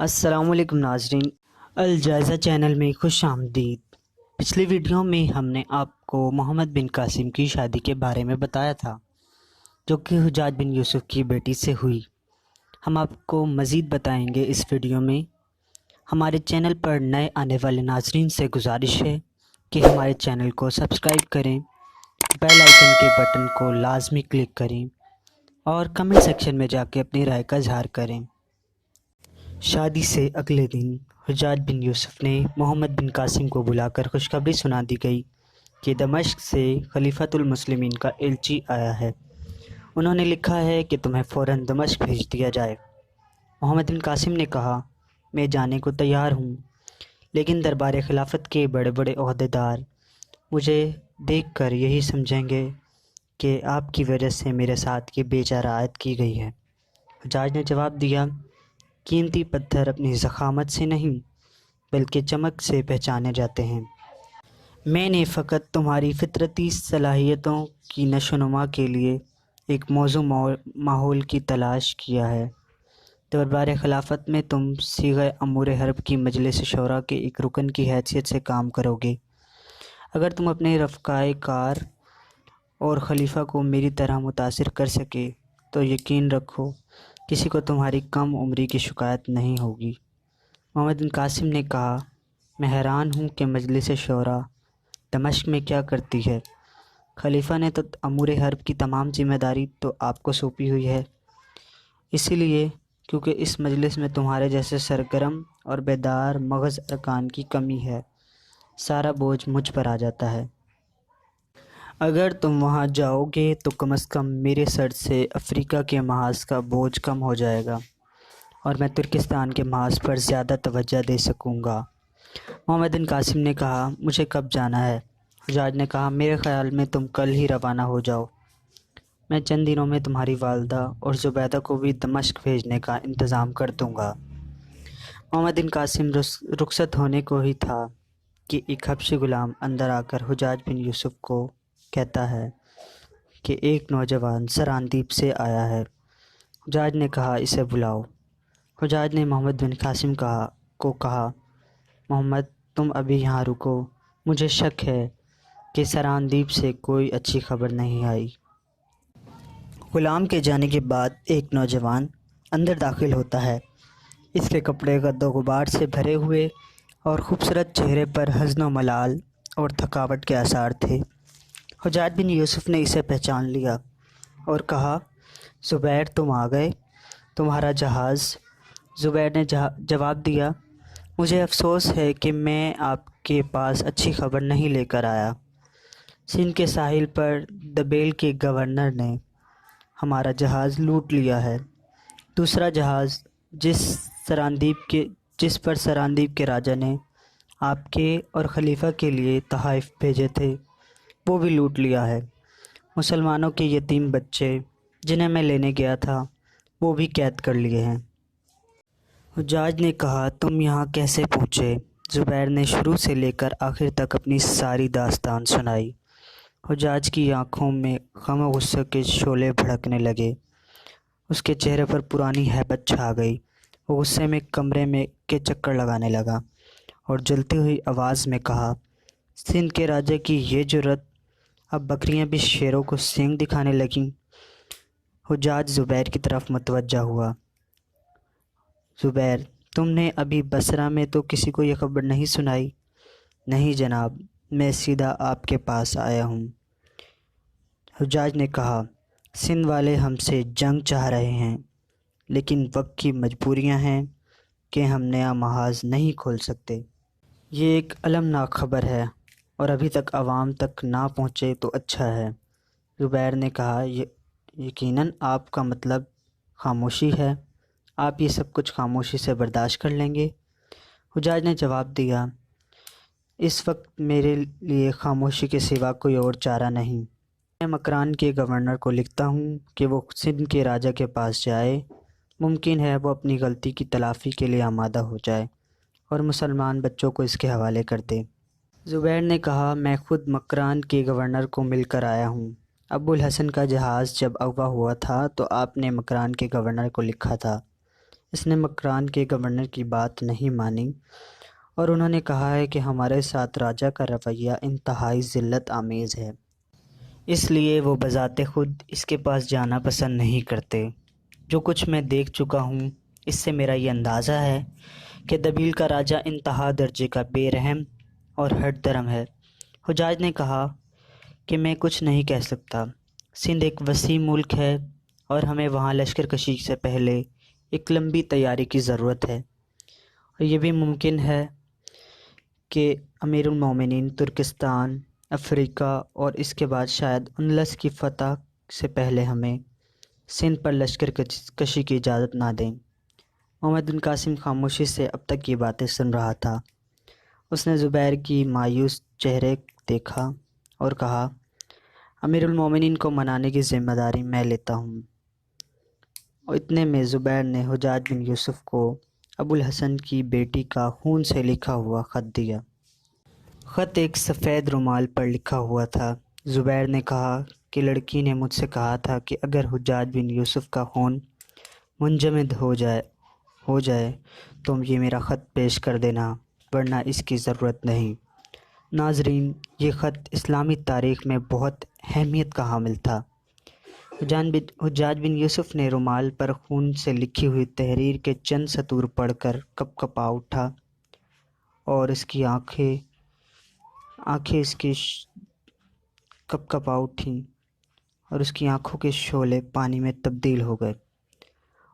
السلام علیکم ناظرین، الجائزہ چینل میں خوش آمدید۔ پچھلی ویڈیو میں ہم نے آپ کو محمد بن قاسم کی شادی کے بارے میں بتایا تھا، جو کہ حجاج بن یوسف کی بیٹی سے ہوئی۔ ہم آپ کو مزید بتائیں گے اس ویڈیو میں۔ ہمارے چینل پر نئے آنے والے ناظرین سے گزارش ہے کہ ہمارے چینل کو سبسکرائب کریں، بیل آئیکن کے بٹن کو لازمی کلک کریں اور کمنٹ سیکشن میں جا کے اپنی رائے کا اظہار کریں۔ شادی سے اگلے دن حجاج بن یوسف نے محمد بن قاسم کو بلا کر خوشخبری سنا دی گئی کہ دمشق سے خلیفۃ المسلمین کا ایلچی آیا ہے۔ انہوں نے لکھا ہے کہ تمہیں فوراً دمشق بھیج دیا جائے۔ محمد بن قاسم نے کہا، میں جانے کو تیار ہوں، لیکن دربار خلافت کے بڑے بڑے عہدیدار مجھے دیکھ کر یہی سمجھیں گے کہ آپ کی وجہ سے میرے ساتھ یہ بیجا رعایت کی گئی ہے۔ حجاج نے جواب دیا، قیمتی پتھر اپنی ضخامت سے نہیں بلکہ چمک سے پہچانے جاتے ہیں۔ میں نے فقط تمہاری فطرتی صلاحیتوں کی نشو و نما کے لیے ایک موزوں ماحول کی تلاش کیا ہے۔ دربار خلافت میں تم صیغہ امور حرب کی مجلس شورا کے ایک رکن کی حیثیت سے کام کرو گے۔ اگر تم اپنے رفقائے کار اور خلیفہ کو میری طرح متاثر کر سکے تو یقین رکھو کسی کو تمہاری کم عمری کی شکایت نہیں ہوگی۔ محمد بن قاسم نے کہا، میں حیران ہوں کہ مجلس شورا دمشق میں کیا کرتی ہے۔ خلیفہ نے تو امور حرب کی تمام ذمہ داری تو آپ کو سونپی ہوئی ہے، اسی لیے کیونکہ اس مجلس میں تمہارے جیسے سرگرم اور بیدار مغز ارکان کی کمی ہے، سارا بوجھ مجھ پر آ جاتا ہے۔ اگر تم وہاں جاؤ گے تو کم از کم میرے سر سے افریقہ کے محاذ کا بوجھ کم ہو جائے گا اور میں ترکستان کے محاذ پر زیادہ توجہ دے سکوں گا۔ محمد بن قاسم نے کہا، مجھے کب جانا ہے؟ حجاج نے کہا، میرے خیال میں تم کل ہی روانہ ہو جاؤ۔ میں چند دنوں میں تمہاری والدہ اور زبیدہ کو بھی دمشق بھیجنے کا انتظام کر دوں گا۔ محمد بن قاسم رخصت ہونے کو ہی تھا کہ ایک حبشی غلام اندر آ کر حجاج بن یوسف کو کہتا ہے کہ ایک نوجوان سراندیپ سے آیا ہے۔ حجاج نے کہا، اسے بلاؤ۔ حجاج نے محمد بن قاسم کو کہا، محمد تم ابھی یہاں رکو، مجھے شک ہے کہ سراندیپ سے کوئی اچھی خبر نہیں آئی۔ غلام کے جانے کے بعد ایک نوجوان اندر داخل ہوتا ہے۔ اس کے کپڑے گرد و غبار سے بھرے ہوئے اور خوبصورت چہرے پر حزن و ملال اور تھکاوٹ کے آثار تھے۔ حجاج بن یوسف نے اسے پہچان لیا اور کہا، زبیر تم آ گئے، تمہارا جہاز؟ زبیر نے جواب دیا، مجھے افسوس ہے کہ میں آپ کے پاس اچھی خبر نہیں لے کر آیا۔ سندھ کے ساحل پر دبیل کے گورنر نے ہمارا جہاز لوٹ لیا ہے۔ دوسرا جہاز جس پر سراندیپ کے راجا نے آپ کے اور خلیفہ کے لیے تحائف بھیجے تھے وہ بھی لوٹ لیا ہے۔ مسلمانوں کے یتیم بچے جنہیں میں لینے گیا تھا وہ بھی قید کر لیے ہیں۔ حجاج نے کہا، تم یہاں کیسے پہنچے؟ زبیر نے شروع سے لے کر آخر تک اپنی ساری داستان سنائی۔ حجاج کی آنکھوں میں غم و غصے کے شعلے بھڑکنے لگے، اس کے چہرے پر پرانی ہیبت چھا گئی۔ وہ غصے میں کمرے میں کے چکر لگانے لگا اور جلتی ہوئی آواز میں کہا، سندھ کے راجا کی یہ جرأت، اب بکریاں بھی شیروں کو سینگ دکھانے لگیں۔ حجاج زبیر کی طرف متوجہ ہوا، زبیر تم نے ابھی بصرہ میں تو کسی کو یہ خبر نہیں سنائی؟ نہیں جناب، میں سیدھا آپ کے پاس آیا ہوں۔ حجاج نے کہا، سندھ والے ہم سے جنگ چاہ رہے ہیں، لیکن وقت کی مجبوریاں ہیں کہ ہم نیا محاذ نہیں کھول سکتے۔ یہ ایک المناک خبر ہے اور ابھی تک عوام تک نہ پہنچے تو اچھا ہے۔ زبیر نے کہا، یقیناً آپ کا مطلب خاموشی ہے، آپ یہ سب کچھ خاموشی سے برداشت کر لیں گے؟ حجاج نے جواب دیا، اس وقت میرے لیے خاموشی کے سوا کوئی اور چارہ نہیں۔ میں مکران کے گورنر کو لکھتا ہوں کہ وہ سندھ کے راجا کے پاس جائے، ممکن ہے وہ اپنی غلطی کی تلافی کے لیے آمادہ ہو جائے اور مسلمان بچوں کو اس کے حوالے کر دے۔ زبیر نے کہا، میں خود مکران کے گورنر کو مل کر آیا ہوں۔ ابو الحسن کا جہاز جب اغوا ہوا تھا تو آپ نے مکران کے گورنر کو لکھا تھا اس نے مکران کے گورنر کی بات نہیں مانی اور انہوں نے کہا ہے کہ ہمارے ساتھ راجہ کا رویہ انتہائی ذلت آمیز ہے، اس لیے وہ بذات خود اس کے پاس جانا پسند نہیں کرتے۔ جو کچھ میں دیکھ چکا ہوں اس سے میرا یہ اندازہ ہے کہ دبیل کا راجہ انتہا درجے کا بے رحم اور ہٹ درم ہے۔ حجاج نے کہا کہ میں کچھ نہیں کہہ سکتا۔ سندھ ایک وسیع ملک ہے اور ہمیں وہاں لشکر کشی سے پہلے ایک لمبی تیاری کی ضرورت ہے، اور یہ بھی ممکن ہے کہ امیر المومنین ترکستان، افریقہ اور اس کے بعد شاید اندلس کی فتح سے پہلے ہمیں سندھ پر لشکر کشی کی اجازت نہ دیں۔ محمد بن قاسم خاموشی سے اب تک یہ باتیں سن رہا تھا۔ اس نے زبیر کی مایوس چہرے دیکھا اور کہا، امیر المومنین کو منانے کی ذمہ داری میں لیتا ہوں۔ اور اتنے میں زبیر نے حجاج بن یوسف کو ابو الحسن کی بیٹی کا خون سے لکھا ہوا خط دیا۔ خط ایک سفید رومال پر لکھا ہوا تھا۔ زبیر نے کہا کہ لڑکی نے مجھ سے کہا تھا کہ اگر حجاج بن یوسف کا خون منجمد ہو جائے تو یہ میرا خط پیش کر دینا، ورنہ اس کی ضرورت نہیں۔ ناظرین، یہ خط اسلامی تاریخ میں بہت اہمیت کا حامل تھا۔ حجاج بن یوسف نے رومال پر خون سے لکھی ہوئی تحریر کے چند سطور پڑھ کر کپ کپا اٹھا اور اس کی آنکھیں اس کی کپ کپا اٹھیں اور اس کی آنکھوں کے شعلے پانی میں تبدیل ہو گئے۔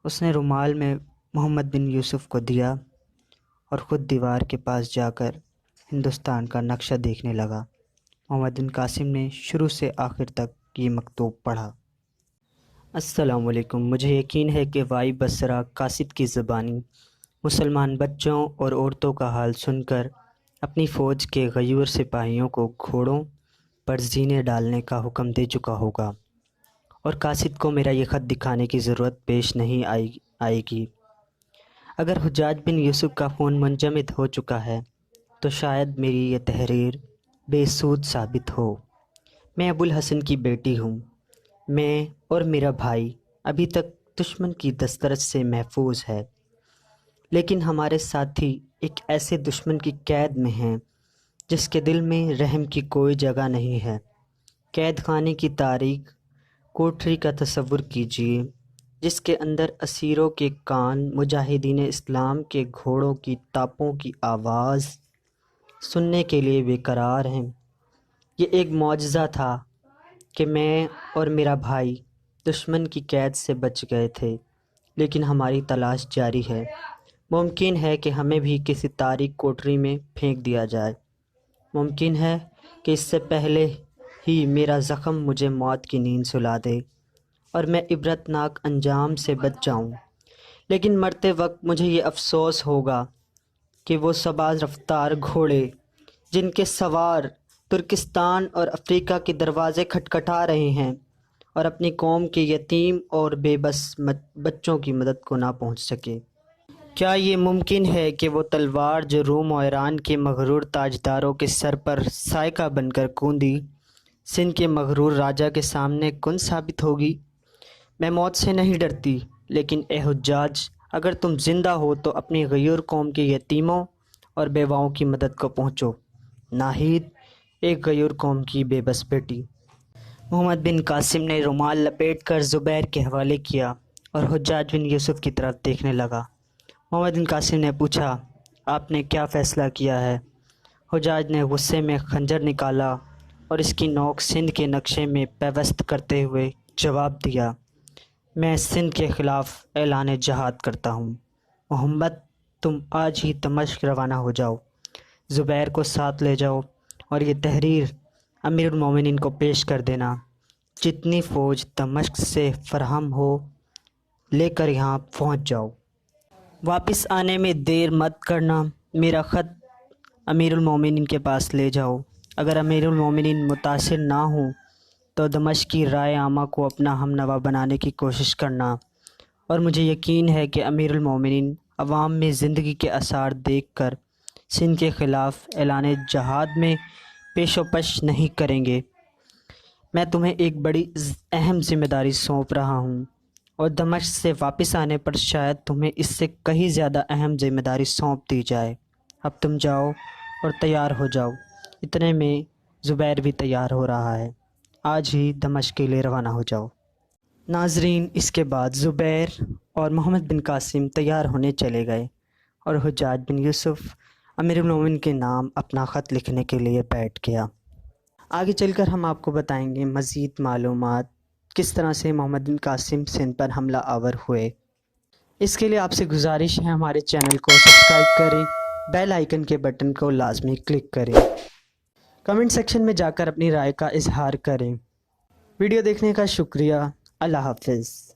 اس نے رومال میں محمد بن یوسف کو دیا اور خود دیوار کے پاس جا کر ہندوستان کا نقشہ دیکھنے لگا۔ محمد بن قاسم نے شروع سے آخر تک یہ مکتوب پڑھا۔ السلام علیکم۔ مجھے یقین ہے کہ وائی بصرہ قاصد کی زبانی مسلمان بچوں اور عورتوں کا حال سن کر اپنی فوج کے غیور سپاہیوں کو گھوڑوں پر زینے ڈالنے کا حکم دے چکا ہوگا، اور قاصد کو میرا یہ خط دکھانے کی ضرورت پیش نہیں آئے گی۔ اگر حجاج بن یوسف کا خون منجمد ہو چکا ہے تو شاید میری یہ تحریر بے سود ثابت ہو۔ میں ابو الحسن کی بیٹی ہوں۔ میں اور میرا بھائی ابھی تک دشمن کی دسترس سے محفوظ ہے، لیکن ہمارے ساتھی ایک ایسے دشمن کی قید میں ہیں جس کے دل میں رحم کی کوئی جگہ نہیں ہے۔ قید خانے کی تاریک کوٹری کا تصور کیجیے جس کے اندر اسیروں کے کان مجاہدین اسلام کے گھوڑوں کی ٹاپوں کی آواز سننے کے لیے بے قرار ہیں۔ یہ ایک معجزہ تھا کہ میں اور میرا بھائی دشمن کی قید سے بچ گئے تھے، لیکن ہماری تلاش جاری ہے۔ ممکن ہے کہ ہمیں بھی کسی تاریک کوٹری میں پھینک دیا جائے۔ ممکن ہے کہ اس سے پہلے ہی میرا زخم مجھے موت کی نیند سلا دے اور میں عبرتناک انجام سے بچ جاؤں، لیکن مرتے وقت مجھے یہ افسوس ہوگا کہ وہ سباز رفتار گھوڑے جن کے سوار ترکستان اور افریقہ کے دروازے کھٹکھٹا رہے ہیں اور اپنی قوم کے یتیم اور بے بس بچوں کی مدد کو نہ پہنچ سکے۔ کیا یہ ممکن ہے کہ وہ تلوار جو روم و ایران کے مغرور تاجداروں کے سر پر سائقہ بن کر کوندی سندھ کے مغرور راجہ کے سامنے کن ثابت ہوگی؟ میں موت سے نہیں ڈرتی، لیکن اے حجاج، اگر تم زندہ ہو تو اپنی غیور قوم کے یتیموں اور بیواؤں کی مدد کو پہنچو۔ ناہید، ایک غیور قوم کی بے بس بیٹی۔ محمد بن قاسم نے رومال لپیٹ کر زبیر کے حوالے کیا اور حجاج بن یوسف کی طرف دیکھنے لگا۔ محمد بن قاسم نے پوچھا، آپ نے کیا فیصلہ کیا ہے؟ حجاج نے غصے میں خنجر نکالا اور اس کی نوک سندھ کے نقشے میں پیوست کرتے ہوئے جواب دیا، میں سندھ کے خلاف اعلان جہاد کرتا ہوں۔ محمد، تم آج ہی دمشق روانہ ہو جاؤ، زبیر کو ساتھ لے جاؤ اور یہ تحریر امیر المومنین کو پیش کر دینا۔ جتنی فوج دمشق سے فراہم ہو لے کر یہاں پہنچ جاؤ۔ واپس آنے میں دیر مت کرنا۔ میرا خط امیر المومنین کے پاس لے جاؤ۔ اگر امیر المومنین متاثر نہ ہوں تو دمشق کی رائے عامہ کو اپنا ہم نوا بنانے کی کوشش کرنا، اور مجھے یقین ہے کہ امیر المومنین عوام میں زندگی کے آثار دیکھ کر سندھ کے خلاف اعلان جہاد میں پیش و پش نہیں کریں گے۔ میں تمہیں ایک بڑی اہم ذمہ داری سونپ رہا ہوں، اور دمشق سے واپس آنے پر شاید تمہیں اس سے کہیں زیادہ اہم ذمہ داری سونپ دی جائے۔ اب تم جاؤ اور تیار ہو جاؤ۔ اتنے میں زبیر بھی تیار ہو رہا ہے، آج ہی دمشق کے لیے روانہ ہو جاؤ۔ ناظرین، اس کے بعد زبیر اور محمد بن قاسم تیار ہونے چلے گئے اور حجاج بن یوسف امیر المومنین کے نام اپنا خط لکھنے کے لیے بیٹھ گیا۔ آگے چل کر ہم آپ کو بتائیں گے مزید معلومات، کس طرح سے محمد بن قاسم سندھ پر حملہ آور ہوئے۔ اس کے لیے آپ سے گزارش ہے ہمارے چینل کو سبسکرائب کریں، بیل آئیکن کے بٹن کو لازمی کلک کریں، کمنٹ سیکشن میں جا کر اپنی رائے کا اظہار کریں۔ ویڈیو دیکھنے کا شکریہ۔ اللہ حافظ۔